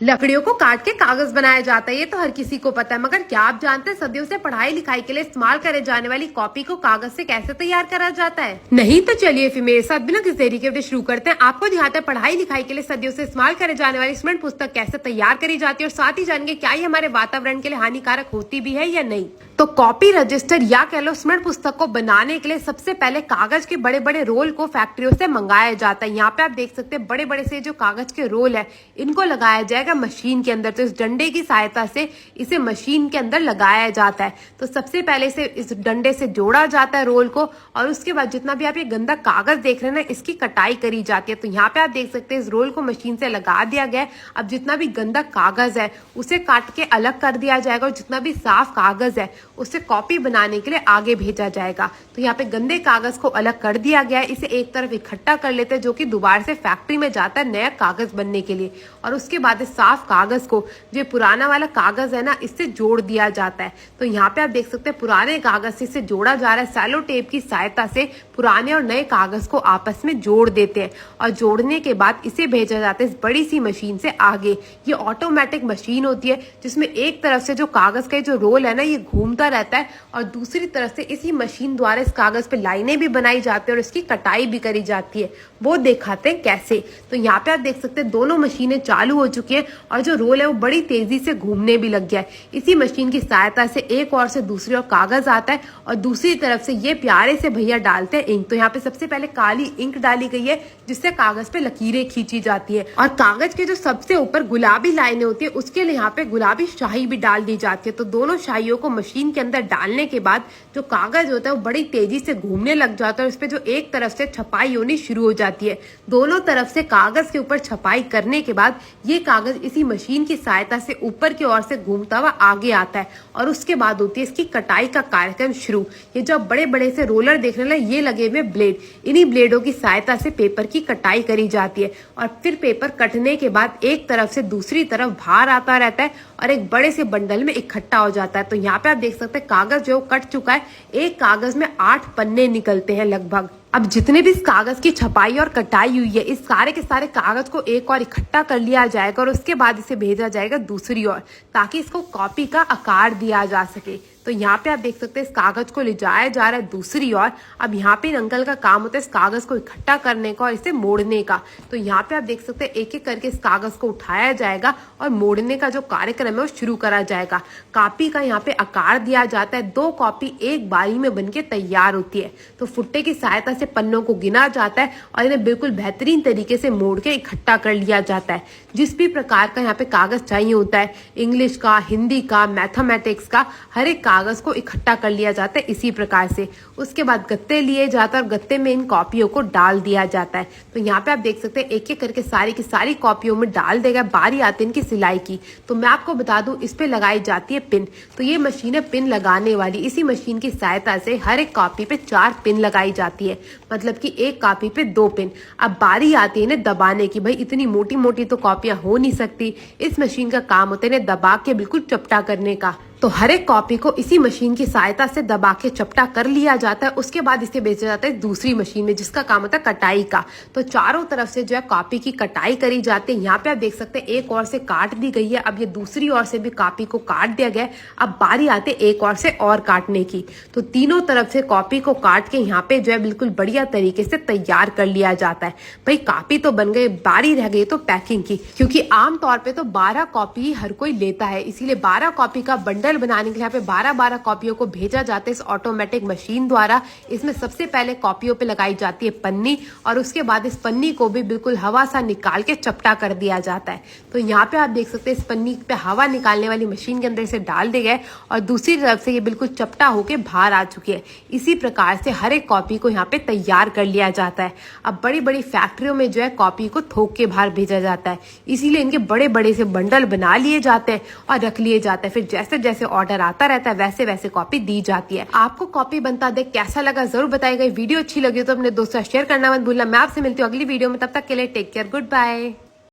लकड़ियों को काट के कागज बनाया जाता है, ये तो हर किसी को पता है। मगर क्या आप जानते हैं सदियों से पढ़ाई लिखाई के लिए इस्तेमाल करे जाने वाली कॉपी को कागज से कैसे तैयार करा जाता है? नहीं तो चलिए फिर मेरे साथ बिना किसी देरी के शुरू करते हैं। आपको दिखाते हैं पढ़ाई लिखाई के लिए सदियों से इस्तेमाल करे जाने वाली स्मरण पुस्तक कैसे तैयार करी जाती है, और साथ ही जानेंगे क्या ये हमारे वातावरण के लिए हानिकारक होती भी है या नहीं। तो कॉपी रजिस्टर या कह लो स्मरण पुस्तक को बनाने के लिए सबसे पहले कागज के बड़े बड़े रोल को फैक्ट्रियों से मंगाया जाता है। यहाँ पे आप देख सकते हैं बड़े बड़े से जो कागज के रोल है इनको लगाया जाएगा मशीन के अंदर। तो इस डंडे की सहायता से इसे मशीन के अंदर लगाया जाता है। तो सबसे पहले से इस डंडे से जोड़ा जाता है रोल को, और उसके बाद जितना भी आप ये गंदा कागज देख रहे हैं ना, इसकी कटाई करी जाती है। तो यहाँ पे आप देख सकते हैं इस रोल को मशीन से लगा दिया गया। अब जितना भी गंदा कागज है उसे काट के अलग कर दिया जाएगा, और जितना भी साफ कागज है उसे कॉपी बनाने के लिए आगे भेजा जाएगा। तो यहाँ पे गंदे कागज को अलग कर दिया गया है। इसे एक तरफ इकट्ठा कर लेते हैं, जो कि दोबारा से फैक्ट्री में जाता है नया कागज बनने के लिए। और उसके बाद इस साफ कागज को जो पुराना वाला कागज है ना, इससे जोड़ दिया जाता है। तो यहाँ पे आप देख सकते हैं पुराने कागज से इसे जोड़ा जा रहा है। सैलो टेप की सहायता से पुराने और नए कागज को आपस में जोड़ देते हैं, और जोड़ने के बाद इसे भेजा जाता है इस बड़ी सी मशीन से आगे। ये ऑटोमेटिक मशीन होती है जिसमें एक तरफ से जो कागज का जो रोल है ना, ये घूमता रहता है, और दूसरी तरफ से इसी मशीन द्वारा इस कागज पे लाइनें भी बनाई जाती है और इसकी कटाई भी करी जाती है। वो दिखाते हैं कैसे। तो यहाँ पे आप देख सकते हैं दोनों मशीनें चालू हो चुकी है, और जो रोल है वो बड़ी तेजी से घूमने भी लग गया है। इसी मशीन की सहायता से एक और से दूसरी ओर कागज आता है, और दूसरी तरफ से ये प्यारे से भैया डालते हैं इंक। तो यहाँ पे सबसे पहले काली इंक डाली गई है जिससे कागज पे लकीरें खींची जाती है, और कागज के जो सबसे ऊपर गुलाबी लाइनें होती है उसके लिए यहाँ पे गुलाबी शाही भी डाल दी जाती है। तो दोनों शाहियों को मशीन के अंदर डालने के बाद जो कागज होता है वो बड़ी तेजी से घूमने लग जाता है, और इस पे जो एक तरफ से छपाई होनी शुरू हो जाती है। दोनों तरफ से कागज के ऊपर छपाई करने के बाद ये कागज इसी मशीन की सहायता से ऊपर की ओर से घूमता हुआ आगे आता है, और उसके बाद होती है इसकी कटाई का कार्यक्रम शुरू। ये जो बड़े बड़े से रोलर देख रहे हैं ये लगे हुए ब्लेड, इन्हीं ब्लेडों की सहायता से पेपर की कटाई करी जाती है। और फिर पेपर कटने के बाद एक तरफ से दूसरी तरफ बाहर आता रहता है और एक बड़े से बंडल में इकट्ठा हो जाता है। तो यहाँ पे आप देख सकते हैं कागज जो कट चुका है, एक कागज में 8 पन्ने निकलते हैं लगभग। अब जितने भी इस कागज की छपाई और कटाई हुई है, इस सारे के सारे कागज को एक और इकट्ठा कर लिया जाएगा, और उसके बाद इसे भेजा जाएगा दूसरी ओर, ताकि इसको कॉपी का आकार दिया जा सके। तो यहाँ पे आप देख सकते हैं इस कागज को ले जाया जा रहा है दूसरी ओर। अब यहाँ पे इन अंकल का काम होता है इस कागज को इकट्ठा करने का और इसे मोड़ने का। तो यहाँ पे आप देख सकते हैं एक एक करके इस कागज को उठाया जाएगा और मोड़ने का जो कार्यक्रम है वो शुरू करा जाएगा। कॉपी का यहाँ पे आकार दिया जाता है, 2 कॉपी एक बारी में बनके तैयार होती है। तो फुट्टे की सहायता से पन्नों को गिना जाता है और इन्हें बिल्कुल बेहतरीन तरीके से मोड़ के इकट्ठा कर लिया जाता है। जिस भी प्रकार का यहाँ पे कागज चाहिए होता है, इंग्लिश का, हिंदी का, मैथमेटिक्स का, हर एक कागज को इकट्ठा कर लिया जाता है इसी प्रकार से। उसके बाद गत्ते लिए जाता है और गत्ते में इन कॉपियों को डाल दिया जाता है। तो यहाँ पे आप देख सकते हैं एक एक करके सारी की सारी कॉपियों में डाल देगा। बारी आती है इनकी सिलाई की। तो मैं आपको बता दूं इस पे लगाई जाती है पिन। तो ये मशीन है पिन लगाने वाली। इसी मशीन की सहायता से हर एक कॉपी पे 4 पिन लगाई जाती है, मतलब कि एक कॉपी पे 2 पिन। अब बारी आती है इन्हें दबाने की। भाई इतनी मोटी मोटी तो कॉपियां हो नहीं सकती, इस मशीन का काम होता है इन्हें दबा के बिल्कुल चपटा करने का। तो हर एक कॉपी को इसी मशीन की सहायता से दबा के चपटा कर लिया जाता है। उसके बाद इसे भेजा जाता है दूसरी मशीन में जिसका काम होता है कटाई का। तो चारों तरफ से जो है कॉपी की कटाई करी जाती है। यहाँ पे आप देख सकते हैं एक ओर से काट दी गई है, अब ये दूसरी ओर से भी कॉपी को काट दिया गया है। अब बारी आती है एक ओर से और काटने की। तो तीनों तरफ से कॉपी को काट के यहाँ पे जो है बिल्कुल बढ़िया तरीके से तैयार कर लिया जाता है। भाई कॉपी तो बन गई, बारी रह गई तो पैकिंग की, क्योंकि आमतौर पर तो 12 कॉपी हर कोई लेता है, इसीलिए 12 कॉपी का बंडल बनाने के लिए यहाँ पे 12-12 कॉपियों को भेजा जाता है इस ऑटोमेटिक मशीन द्वारा। इसमें सबसे पहले कॉपियों पे लगाई जाती है पन्नी, और उसके बाद इस पन्नी को भी बिल्कुल हवा सा निकाल के चपटा कर दिया जाता है। तो यहाँ पे आप देख सकते हैं इस पन्नी पे हवा निकालने वाली मशीन के अंदर इसे डाल दिया गया और दूसरी तरफ से ये बिल्कुल चपटा होके बाहर आ चुकी है। इसी प्रकार से हर एक कॉपी को यहाँ पे तैयार कर लिया जाता है। अब बड़ी बड़ी फैक्ट्रियों में जो है कॉपी को थोक के बाहर भेजा जाता है, इसीलिए इनके बड़े बड़े से बंडल बना लिए जाते हैं और रख लिए जाते हैं। फिर जैसे जैसे ऑर्डर आता रहता है वैसे वैसे कॉपी दी जाती है। आपको कॉपी बनता देख कैसा लगा जरूर बताइएगा। वीडियो अच्छी लगी तो अपने दोस्तों शेयर करना मत भूलना। मैं आपसे मिलती हूँ अगली वीडियो में, तब तक के लिए टेक केयर, गुड बाय।